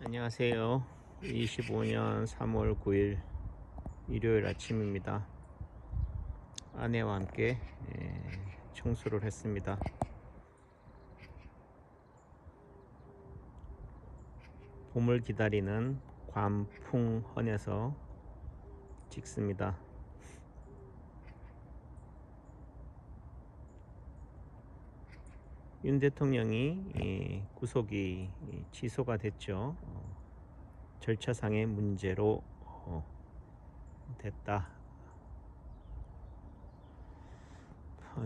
안녕하세요. 25년 3월 9일 일요일 아침입니다. 아내와 함께 청소를 했습니다. 봄을 기다리는 관풍헌에서 찍습니다. 윤 대통령이 구속이 취소가 됐죠. 절차상의 문제로 됐다.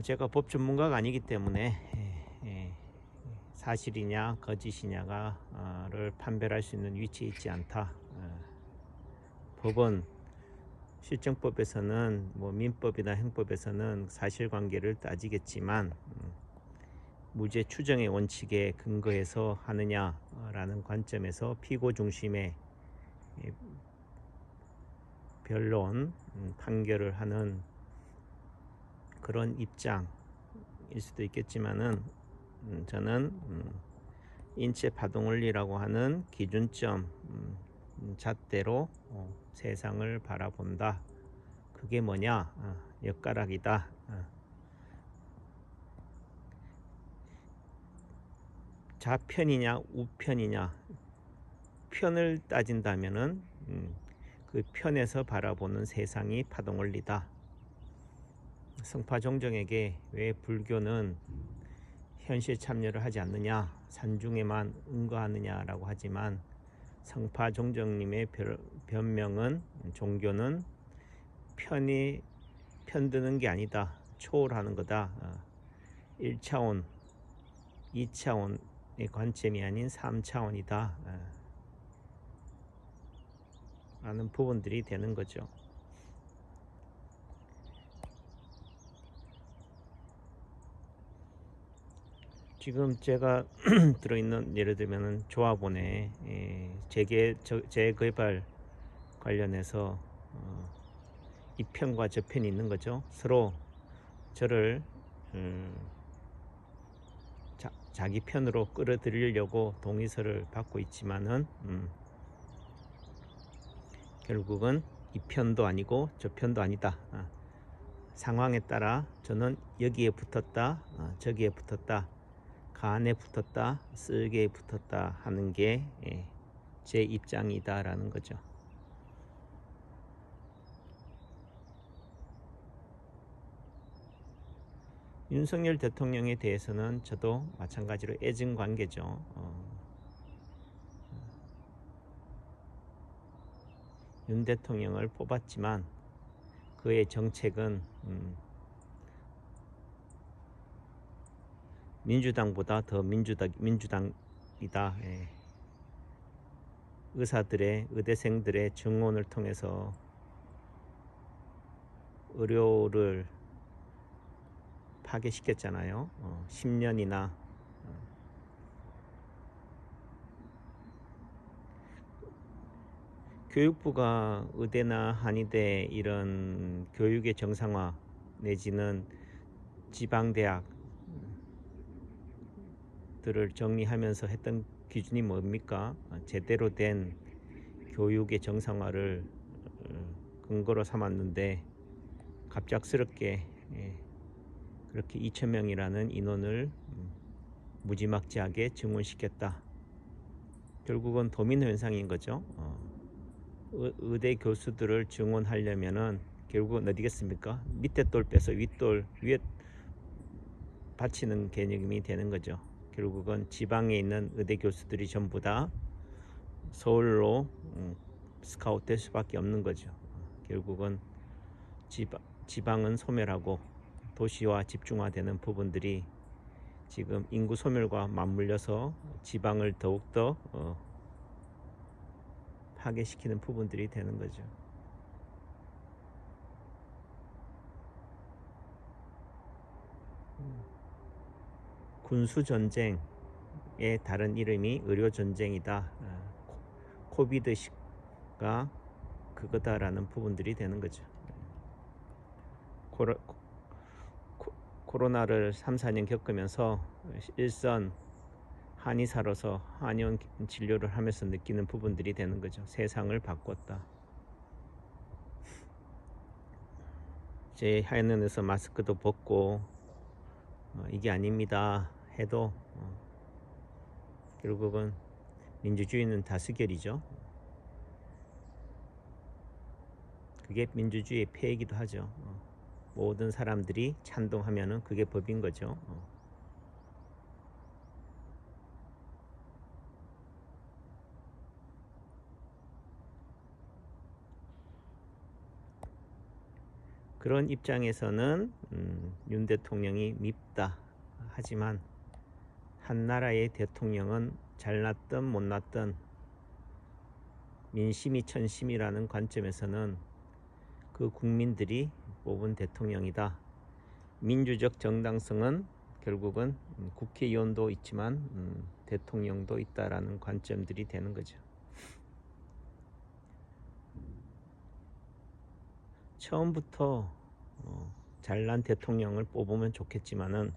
제가 법 전문가가 아니기 때문에 사실이냐 거짓이냐를 판별할 수 있는 위치에 있지 않다. 법은 실정법에서는 민법이나 형법에서는 사실관계를 따지겠지만 무죄 추정의 원칙에 근거해서 하느냐라는 관점에서 피고 중심의 변론 판결을 하는 그런 입장일 수도 있겠지만은 저는 인체 파동 원리라고 하는 기준점 잣대로 세상을 바라본다. 그게 뭐냐? 엿가락이다. 좌편이냐 우편이냐, 편을 따진다면은 그 편에서 바라보는 세상이 파동 원리다. 성파종정에게 왜 불교는 현실 참여를 하지 않느냐, 산중에만 응거하느냐라고 하지만 성파종정님의 변명은 종교는 편드는 게 아니다, 초월하는 거다. 1차원 2차원의 관점이 아닌 3차원이다 라는 부분들이 되는 거죠. 지금 제가 들어있는, 예를 들면 조합원의 재개발 관련해서 이 편과 저 편이 있는 거죠. 서로 저를 자기 편으로 끌어들이려고 동의서를 받고 있지만은 결국은 이 편도 아니고 저 편도 아니다. 상황에 따라 저는 여기에 붙었다, 저기에 붙었다, 간에 붙었다, 쓸개에 붙었다 하는 게 제 입장이다 라는 거죠. 윤석열 대통령에 대해서는 저도 마찬가지로 애증 관계죠. 윤 대통령을 뽑았지만 그의 정책은 민주당보다 더 민주당이다. 의대생들의 증언을 통해서 의료를 파괴시켰잖아요. 10년이나. 교육부가 의대나 한의대 이런 교육의 정상화 내지는 지방대학들을 정리하면서 했던 기준이 뭡니까? 제대로 된 교육의 정상화를 근거로 삼았는데 갑작스럽게 그렇게 2,000명이라는 인원을 무지막지하게 증원시켰다. 결국은 도미노 현상인 거죠. 의대 교수들을 증원하려면은 결국은 어디겠습니까? 밑에 돌 빼서 윗돌 위에 받치는 개념이 되는 거죠. 결국은 지방에 있는 의대 교수들이 전부 다 서울로 스카우트 될 수밖에 없는 거죠. 결국은 지방은 소멸하고 도시와 집중화되는 부분들이 지금 인구 소멸과 맞물려서 지방을 더욱더 파괴시키는 부분들이 되는 거죠. 군수전쟁의 다른 이름이 의료전쟁이다. 코비드가 그거다라는 부분들이 되는 거죠. 코로나를 3, 4년 겪으면서 일선 한의사로서 한의원 진료를 하면서 느끼는 부분들이 되는 거죠. 세상을 바꿨다. 이제 한의원에서 마스크도 벗고 이게 아닙니다 해도 결국은 민주주의는 다수결이죠. 그게 민주주의의 폐이기도 하죠. 모든 사람들이 찬동하면은 그게 법인 거죠. 그런 입장에서는 윤 대통령이 밉다. 하지만 한 나라의 대통령은 잘났든 못났든 민심이 천심이라는 관점에서는 그 국민들이 뽑은 대통령이다. 민주적 정당성은 결국은 국회의원도 있지만 대통령도 있다라는 관점들이 되는 거죠. 처음부터 잘난 대통령을 뽑으면 좋겠지만은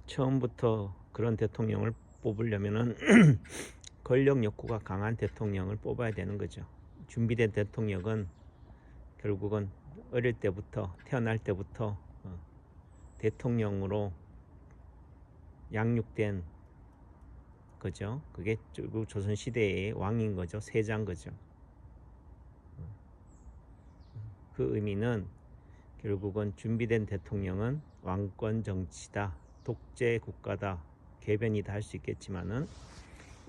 처음부터 그런 대통령을 뽑으려면은 권력 욕구가 강한 대통령을 뽑아야 되는 거죠. 준비된 대통령은 결국은 어릴 때부터 태어날 때부터 대통령으로 양육된 거죠. 그게 조선 시대의 왕인 거죠. 세자인 거죠. 그 의미는 결국은 준비된 대통령은 왕권 정치다, 독재 국가다, 개변이다 할 수 있겠지만은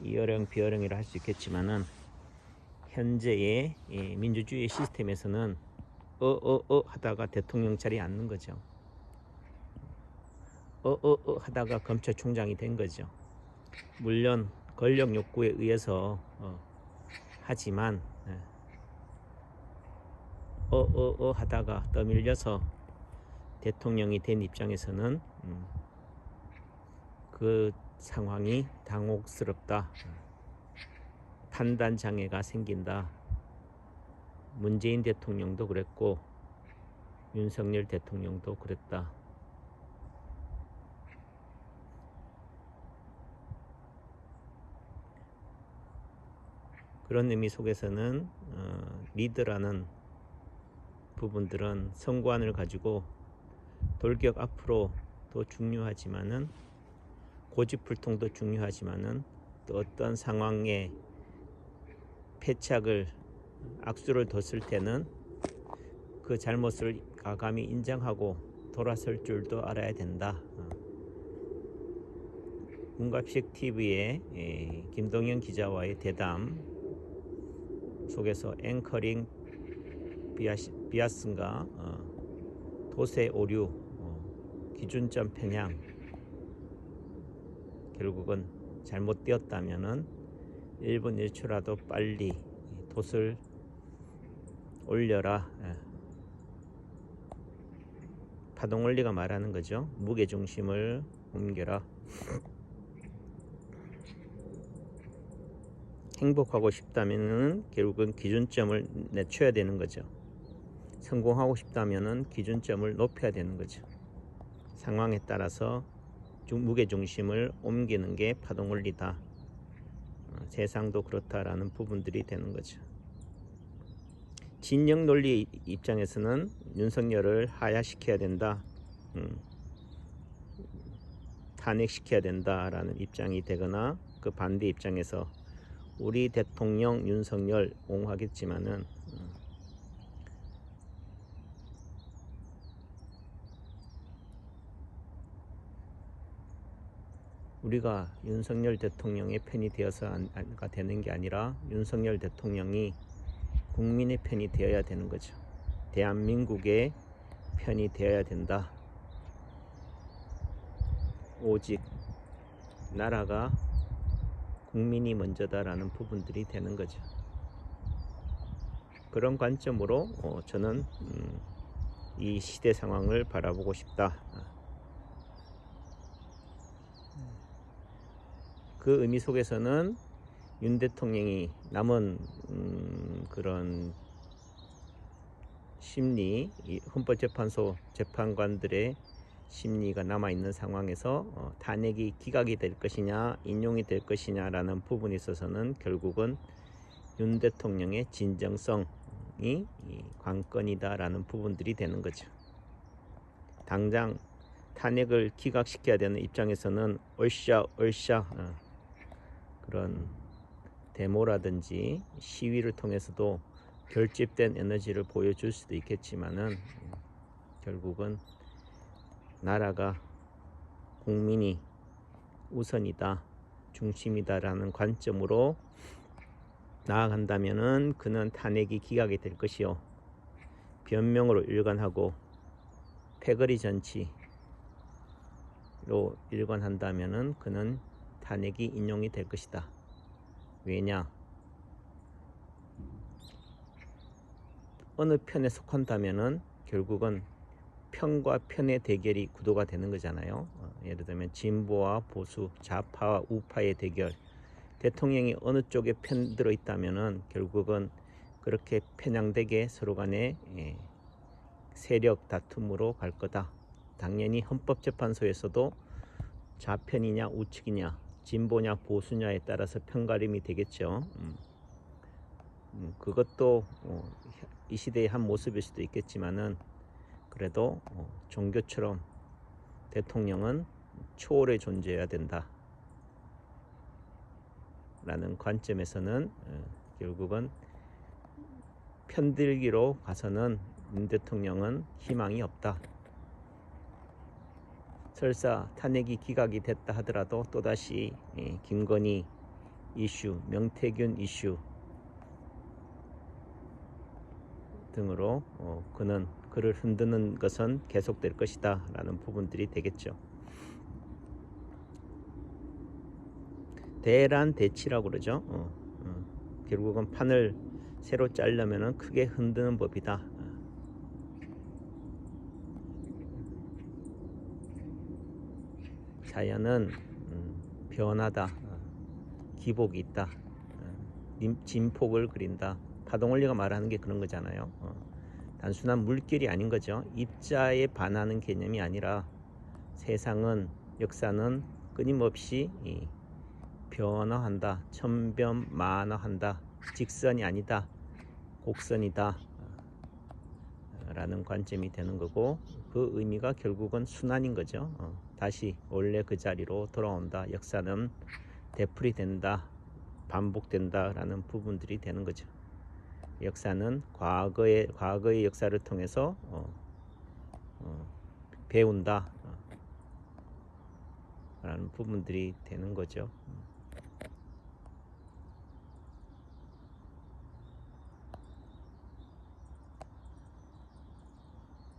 이어령 비어령이라 할 수 있겠지만은 현재의 민주주의 시스템에서는 하다가 대통령 자리에 앉는 거죠. 하다가 검찰총장이 된 거죠. 물론 권력 욕구에 의해서 하지만 하다가 떠밀려서 대통령이 된 입장에서는 그 상황이 당혹스럽다. 판단 장애가 생긴다. 문재인 대통령도 그랬고 윤석열 대통령도 그랬다. 그런 의미 속에서는 리드라는 부분들은 선관을 가지고 돌격 앞으로 더 중요하지만은 고집불통도 중요하지만은 또 어떤 상황에 패착을 악수를 뒀을 때는 그 잘못을 가감히 인정하고 돌아설 줄도 알아야 된다. 문갑식 TV의 김동현 기자와의 대담 속에서 앵커링 비아슨가 도세 오류 기준점 편향 결국은 잘못되었다면은 1분 1초라도 빨리 돛을 올려라. 파동 원리가 말하는 거죠. 무게 중심을 옮겨라. 행복하고 싶다면은 결국은 기준점을 낮춰야 되는 거죠. 성공하고 싶다면은 기준점을 높여야 되는 거죠. 상황에 따라서 무게 중심을 옮기는 게 파동 원리다. 세상도 그렇다라는 부분들이 되는 거죠. 진영 논리 입장에서는 윤석열을 하야시켜야 된다. 탄핵시켜야 된다라는 입장이 되거나 그 반대 입장에서 우리 대통령 윤석열 옹호하겠지만은 우리가 윤석열 대통령의 편이 되어서가 되는 게 아니라 윤석열 대통령이 국민의 편이 되어야 되는 거죠. 대한민국의 편이 되어야 된다. 오직 나라가 국민이 먼저다라는 부분들이 되는 거죠. 그런 관점으로 저는 이 시대 상황을 바라보고 싶다. 그 의미 속에서는 윤 대통령이 남은 그런 심리, 헌법재판소 재판관들의 심리가 남아있는 상황에서 탄핵이 기각이 될 것이냐 인용이 될 것이냐라는 부분에 있어서는 결국은 윤 대통령의 진정성이 관건이다라는 부분들이 되는 거죠. 당장 탄핵을 기각시켜야 되는 입장에서는 얼쌰 그런 데모라든지 시위를 통해서도 결집된 에너지를 보여줄 수도 있겠지만은 결국은 나라가 국민이 우선이다, 중심이다라는 관점으로 나아간다면은 그는 탄핵이 기각이 될 것이요, 변명으로 일관하고 패거리 정치로 일관한다면은 그는 탄핵이 인용이 될 것이다. 왜냐? 어느 편에 속한다면은 결국은 편과 편의 대결이 구도가 되는 거잖아요. 예를 들면 진보와 보수, 좌파와 우파의 대결. 대통령이 어느 쪽에 편들어 있다면은 결국은 그렇게 편향되게 서로 간에 세력 다툼으로 갈 거다. 당연히 헌법재판소에서도 좌편이냐 우측이냐, 진보냐 보수냐에 따라서 편가름이 되겠죠. 그것도 이 시대의 한 모습일 수도 있겠지만은 그래도 종교처럼 대통령은 초월의 존재여야 된다 라는 관점에서는 결국은 편들기로 가서는 윤 대통령은 희망이 없다. 설사 탄핵이 기각이 됐다 하더라도 또다시 김건희 이슈, 명태균 이슈 등으로 그를 흔드는 것은 계속될 것이다 라는 부분들이 되겠죠. 대란대치라고 그러죠. 결국은 판을 새로 짜려면 크게 흔드는 법이다. 자연은 변하다, 기복이 있다, 진폭을 그린다. 파동원리가 말하는 게 그런 거잖아요. 단순한 물결이 아닌 거죠. 입자에 반하는 개념이 아니라 세상은, 역사는 끊임없이 변화한다, 천변만화한다, 직선이 아니다, 곡선이다 라는 관점이 되는 거고, 그 의미가 결국은 순환인 거죠. 다시 원래 그 자리로 돌아온다, 역사는 되풀이된다, 반복된다 라는 부분들이 되는 거죠. 역사는 과거의 역사를 통해서 배운다 라는 부분들이 되는 거죠.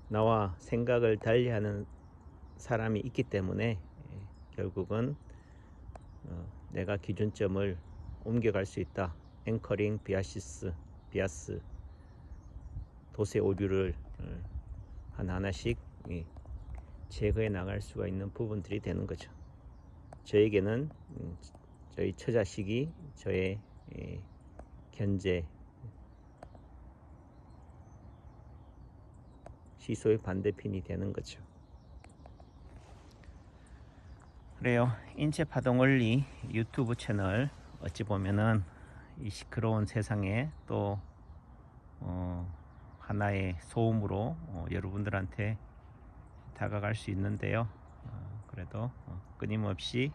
나와 생각을 달리하는 사람이 있기 때문에 결국은 내가 기준점을 옮겨갈 수 있다. 앵커링, 비아스, 도세 오류를 하나하나씩 제거해 나갈 수가 있는 부분들이 되는 거죠. 저에게는 저희 처자식이 저의 견제, 시소의 반대편이 되는 거죠. 그래요. 인체파동원리 유튜브 채널 어찌 보면은 이 시끄러운 세상에 또 하나의 소음으로 여러분들한테 다가갈 수 있는데요. 그래도 끊임없이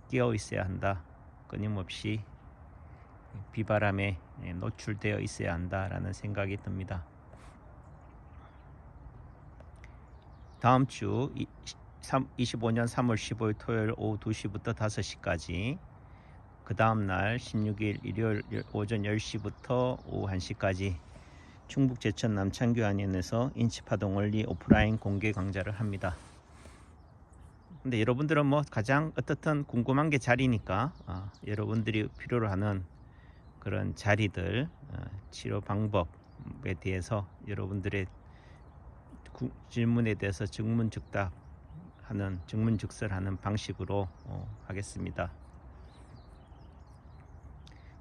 끼어 있어야 한다. 끊임없이 비바람에 노출되어 있어야 한다라는 생각이 듭니다. 다음 주 25년 3월 15일 토요일 오후 2시부터 5시까지, 그 다음날 16일 일요일 오전 10시부터 오후 1시까지 충북 제천 남창교안에서 인치파동 원리 오프라인 공개 강좌를 합니다. 근데 여러분들은 뭐 가장 어떻든 궁금한 게 자리니까 여러분들이 필요로 하는 그런 자리들, 치료 방법에 대해서 여러분들의 질문에 대해서 증문즉설하는 방식으로 하겠습니다.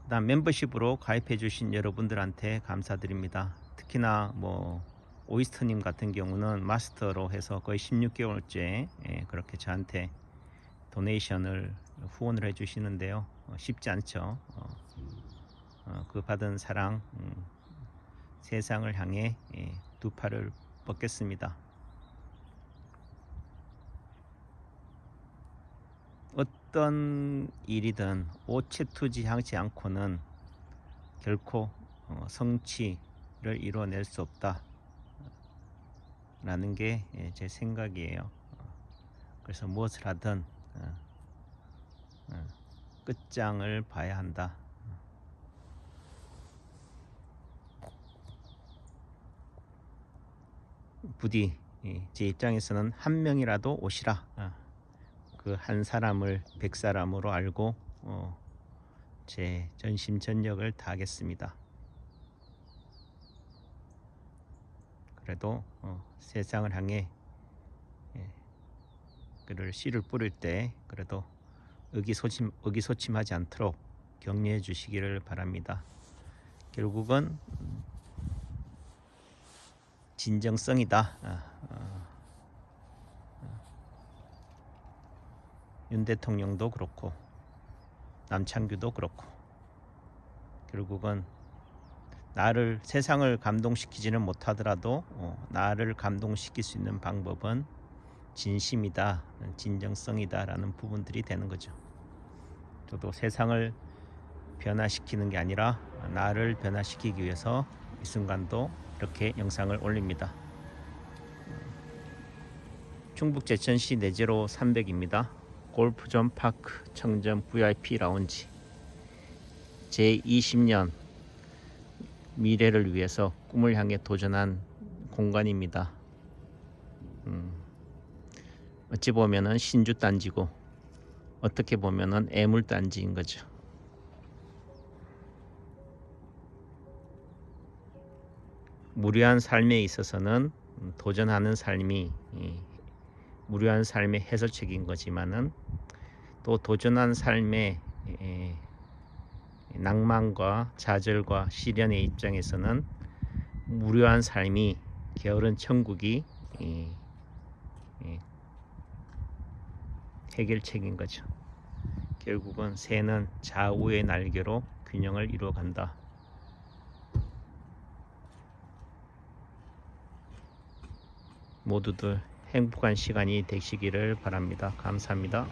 그다음 멤버십으로 가입해 주신 여러분들한테 감사드립니다. 특히나 뭐 오이스터님 같은 경우는 마스터로 해서 거의 16개월째 그렇게 저한테 도네이션을 후원을 해주시는데요. 쉽지 않죠. 그 받은 사랑 세상을 향해 두 팔을 뻗겠습니다. 어떤 일이든 오체투지하지 않고는 결코 성취를 이뤄낼 수 없다 라는 게 제 생각이에요. 그래서 무엇을 하든 끝장을 봐야 한다. 부디 제 입장에서는 한 명이라도 오시라. 그 한 사람을 100사람으로 알고 제 전심전력을 다하겠습니다. 그래도 세상을 향해 그를 씨를 뿌릴 때 그래도 의기소침하지 않도록 격려해 주시기를 바랍니다. 결국은 진정성이다. 윤 대통령도 그렇고 남창규도 그렇고 결국은 나를 세상을 감동시키지는 못하더라도 나를 감동시킬 수 있는 방법은 진심이다, 진정성이다 라는 부분들이 되는 거죠. 저도 세상을 변화시키는 게 아니라 나를 변화시키기 위해서 이 순간도 이렇게 영상을 올립니다. 충북 제천시 내제로 300입니다. 골프존 파크 청정 VIP 라운지 제20년 미래를 위해서 꿈을 향해 도전한 공간입니다. 어찌 보면은 신주 단지고 어떻게 보면은 애물 단지인 거죠. 무료한 삶에 있어서는 도전하는 삶이 무료한 삶의 해설책인 거지만은 또 도전한 삶의 낭만과 좌절과 시련의 입장에서는 무료한 삶이 게으른 천국이 해결책인 거죠. 결국은 새는 좌우의 날개로 균형을 이루어간다. 모두들 행복한 시간이 되시기를 바랍니다. 감사합니다.